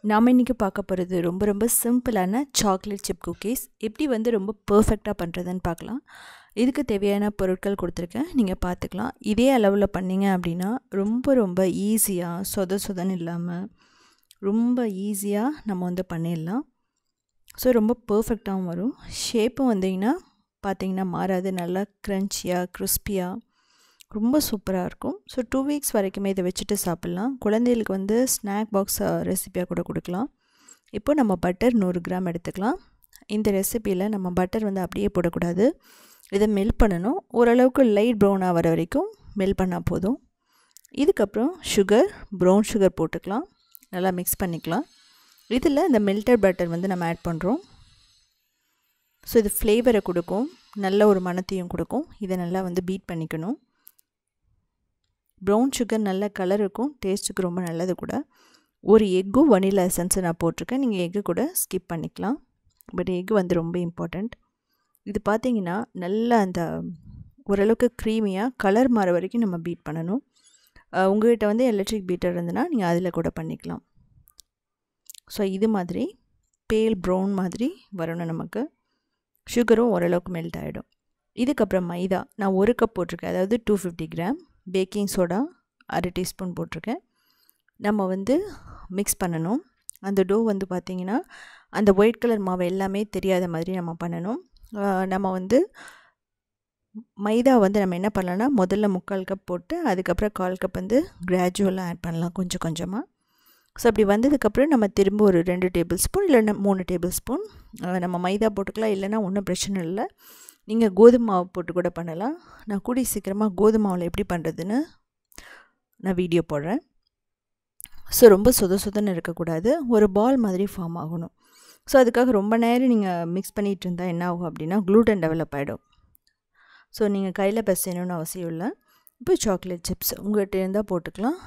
நாம இன்னைக்கு பார்க்க போகிறது ரொம்ப ரொம்ப சிம்பிளான சாக்லேட் சிப் குக்கீஸ் எப்படி வந்து ரொம்ப பர்ஃபெக்டாக பண்ணுறதுன்னு பார்க்கலாம். இதுக்கு தேவையான பொருட்கள் கொடுத்துருக்கேன், நீங்கள் பார்த்துக்கலாம். இதே அளவில் பண்ணிங்க அப்படின்னா ரொம்ப ரொம்ப ஈஸியாக சொதன்னு இல்லாமல் ரொம்ப ஈஸியாக நம்ம வந்து பண்ணிடலாம். ஸோ ரொம்ப பர்ஃபெக்டாகவும் வரும். ஷேப்பும் வந்தீங்கன்னா பார்த்தீங்கன்னா மாறாது, நல்லா க்ரன்ச்சியாக கிறிஸ்பியாக ரொம்ப சூப்பராக இருக்கும். ஸோ 2 வீக்ஸ் வரைக்குமே இதை வச்சுட்டு சாப்பிட்லாம். குழந்தைகளுக்கு வந்து ஸ்நாக் பாக்ஸ் ரெசிப்பியாக கூட கொடுக்கலாம். இப்போ நம்ம பட்டர் 100 கிராம் எடுத்துக்கலாம். இந்த ரெசிப்பியில் நம்ம பட்டர் வந்து அப்படியே போடக்கூடாது, இதை மெல்ட் பண்ணணும். ஓரளவுக்கு லைட் ப்ரௌனாக வர வரைக்கும் மெல்ட் பண்ணால் போதும். இதுக்கப்புறம் ப்ரௌன் சுகர் போட்டுக்கலாம், நல்லா மிக்ஸ் பண்ணிக்கலாம். இதில் இந்த மெல்டட் பட்டர் வந்து நம்ம ஆட் பண்ணுறோம். ஸோ இது ஃப்ளேவரை கொடுக்கும், நல்ல ஒரு மணத்தையும் கொடுக்கும். இதை நல்லா வந்து பீட் பண்ணிக்கணும். ப்ரௌன் சுகர் நல்ல கலர் இருக்கும், டேஸ்ட்டுக்கு ரொம்ப நல்லது கூட. ஒரு எக்கும் வனிலா எசன்ஸை நான் போட்டிருக்கேன், நீங்கள் எக்கு கூட ஸ்கிப் பண்ணிக்கலாம். பட் எக்கு வந்து ரொம்ப இம்பார்ட்டண்ட். இது பார்த்திங்கன்னா நல்லா அந்த ஓரளவுக்கு க்ரீமியாக கலர் மாற வரைக்கும் நம்ம பீட் பண்ணணும். உங்கள்கிட்ட வந்து எலக்ட்ரிக் பீட்டர் இருந்ததுன்னா நீங்கள் அதில் கூட பண்ணிக்கலாம். ஸோ இது மாதிரி பேல் ப்ரௌன் மாதிரி வரணும் நமக்கு. சுகரும் ஓரளவுக்கு மெல்ட் ஆகிடும். இதுக்கப்புறம் மைதா நான் 1 கப் போட்டிருக்கேன், அதாவது 250 கிராம். பேக்கிங் சோடா 1/2 டீஸ்பூன் போட்டிருக்கேன். நம்ம வந்து மிக்ஸ் பண்ணணும். அந்த டோ வந்து பார்த்திங்கன்னா அந்த ஒயிட் கலர் மாவு எல்லாமே தெரியாத மாதிரி நம்ம பண்ணணும். நம்ம வந்து மைதா வந்து நம்ம என்ன பண்ணலாம்னா முதல்ல 3/4 கப் போட்டு அதுக்கப்புறம் 1/4 கப் வந்து கிராஜுவலாக ஆட் பண்ணலாம் கொஞ்சம் கொஞ்சமாக. ஸோ அப்படி வந்ததுக்கப்புறம் நம்ம திரும்ப ஒரு 2 டேபிள் ஸ்பூன் இல்லைன்னா 3 டேபிள் ஸ்பூன் நம்ம மைதா போட்டுக்கலாம், இல்லைன்னா ஒன்றும் பிரச்சனை இல்லை. நீங்கள் கோதுமை மாவு போட்டு கூட பண்ணலாம். நான் கூடி சீக்கிரமாக கோதுமை மாவில் எப்படி பண்ணுறதுன்னு நான் வீடியோ போடுறேன். ஸோ ரொம்ப சொதன்னு இருக்கக்கூடாது, ஒரு பால் மாதிரி ஃபார்ம் ஆகணும். ஸோ அதுக்காக ரொம்ப நேரம் நீங்கள் மிக்ஸ் பண்ணிகிட்டு இருந்தால் என்ன ஆகும் அப்படின்னா க்ளூட்டன் டெவலப் ஆகிடும். ஸோ நீங்கள் கையில் பிசையணும்னு அவசியம் இல்லை. இப்போ சாக்லேட் சிப்ஸ் உங்கள்கிட்ட இருந்தால் போட்டுக்கலாம்,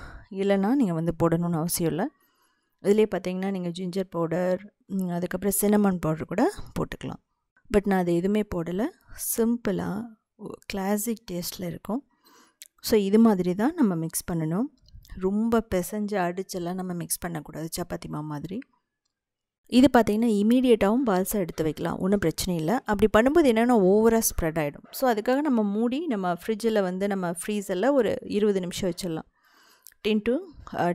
இல்லைன்னா நீங்கள் வந்து போடணும்னு அவசியம் இல்லை. இதிலே பார்த்தீங்கன்னா நீங்கள் ஜிஞ்சர் பவுடர், அதுக்கப்புறம் சின்னமன் பவுடர் கூட போட்டுக்கலாம். பட் நான் அது எதுவுமே போடலை, சிம்பிளாக கிளாசிக் டேஸ்ட்டில் இருக்கும். ஸோ இது மாதிரி தான் நம்ம மிக்ஸ் பண்ணணும். ரொம்ப பிசைஞ்சு அடிச்செல்லாம் நம்ம மிக்ஸ் பண்ணக்கூடாது, சப்பாத்தி மாவு மாதிரி. இது பார்த்திங்கன்னா இமீடியட்டாகவும் பால்ஸாக எடுத்து வைக்கலாம், ஒன்றும் பிரச்சனை இல்லை. அப்படி பண்ணும்போது என்னென்னா ஓவராக ஸ்ப்ரெட் ஆகிடும். ஸோ அதுக்காக நம்ம மூடி நம்ம ஃப்ரிட்ஜில் வந்து நம்ம ஃப்ரீசரில் ஒரு 20 நிமிஷம் வச்சிடலாம், 10 to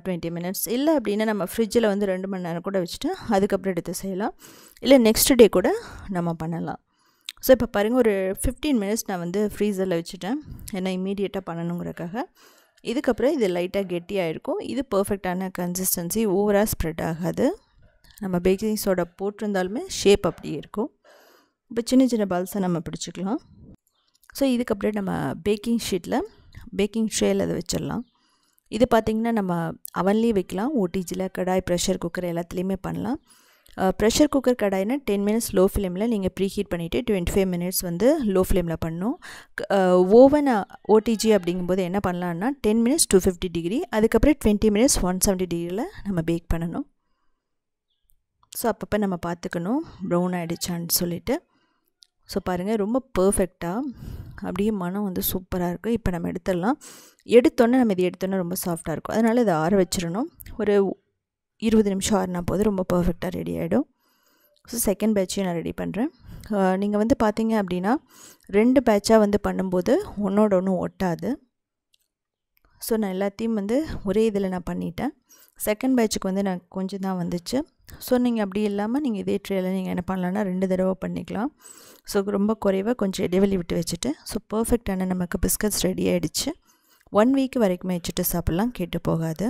20 மினிட்ஸ். இல்லை அப்படின்னா நம்ம ஃப்ரிட்ஜில் வந்து 2 மணி நேரம் கூட வச்சுட்டு அதுக்கப்புறம் எடுத்து செய்யலாம், இல்லை நெக்ஸ்ட் டே கூட நம்ம பண்ணலாம். ஸோ இப்போ பாருங்கள், ஒரு 15 மினிட்ஸ் நான் வந்து ஃப்ரீசரில் வச்சுட்டேன், ஏன்னா இம்மீடியட்டாக பண்ணணுங்கிறக்காக. இதுக்கப்புறம் இது லைட்டாக கெட்டியாக இருக்கும். இது பர்ஃபெக்டான கன்சிஸ்டன்சி, ஓவராக ஸ்ப்ரெட் ஆகாது. நம்ம பேக்கிங் சோடா போட்டிருந்தாலுமே ஷேப் அப்படியே இருக்கும். இப்போ சின்ன சின்ன பால்ஸை நம்ம பிடிச்சிக்கலாம். ஸோ இதுக்கப்புறம் நம்ம பேக்கிங் ட்ரேயில் அதை வச்சிடலாம். இது பார்த்திங்கன்னா நம்ம அவன்லேயே வைக்கலாம், ஓடிஜியில், கடாய், ப்ரெஷர் குக்கர் எல்லாத்துலேயுமே பண்ணலாம். ப்ரெஷர் குக்கர் கடாய்னா 10 மினிட்ஸ் லோ ஃப்ளேமில் நீங்கள் ப்ரீ ஹீட் பண்ணிவிட்டு 25 மினிட்ஸ் வந்து லோ ஃப்ளேமில் பண்ணணும். ஓவன் ஓடிஜி அப்படிங்கும்போது என்ன பண்ணலான்னா 10 மினிட்ஸ் 250 டிகிரி, அதுக்கப்புறம் 20 மினிட்ஸ் 170 டிகிரியில் நம்ம பேக் பண்ணணும். ஸோ அப்பப்போ நம்ம பார்த்துக்கணும் ப்ரௌன் ஆகிடுச்சான்னு சொல்லிவிட்டு. ஸோ பாருங்கள், ரொம்ப பர்ஃபெக்டாக அப்படியே மனம் வந்து சூப்பராக இருக்கும். இப்போ நம்ம எடுத்தோன்னே நம்ம இது எடுத்தோன்னே ரொம்ப சாஃப்டாக இருக்கும், அதனால் இதை ஆற வச்சிடணும். ஒரு 20 நிமிஷம் ஆறினா போது ரொம்ப பர்ஃபெக்டாக ரெடி ஆகிடும். ஸோ செகண்ட் பேட்சையும் நான் ரெடி பண்ணுறேன். நீங்கள் வந்து பார்த்தீங்க அப்படின்னா 2 பேட்சாக வந்து பண்ணும்போது ஒன்றோட ஒன்று ஒட்டாது. ஸோ நான் எல்லாத்தையும் வந்து ஒரே இதில் நான் பண்ணிட்டேன். செகண்ட் பேட்சுக்கு வந்து நான் கொஞ்சம் தான் வந்துச்சு. ஸோ நீங்கள் அப்படி இல்லாமல் நீங்கள் இதே ட்ரேயில் நீங்கள் என்ன பண்ணலான்னா 2 தடவை பண்ணிக்கலாம். ஸோ ரொம்ப குறைவாக கொஞ்சம் இடைவெளி விட்டு வச்சுட்டு. ஸோ பர்ஃபெக்டான நமக்கு பிஸ்கட்ஸ் ரெடி ஆகிடுச்சு. 1 வீக் வரைக்குமே வச்சுட்டு சாப்பிட்லாம், கெட்டு போகாது.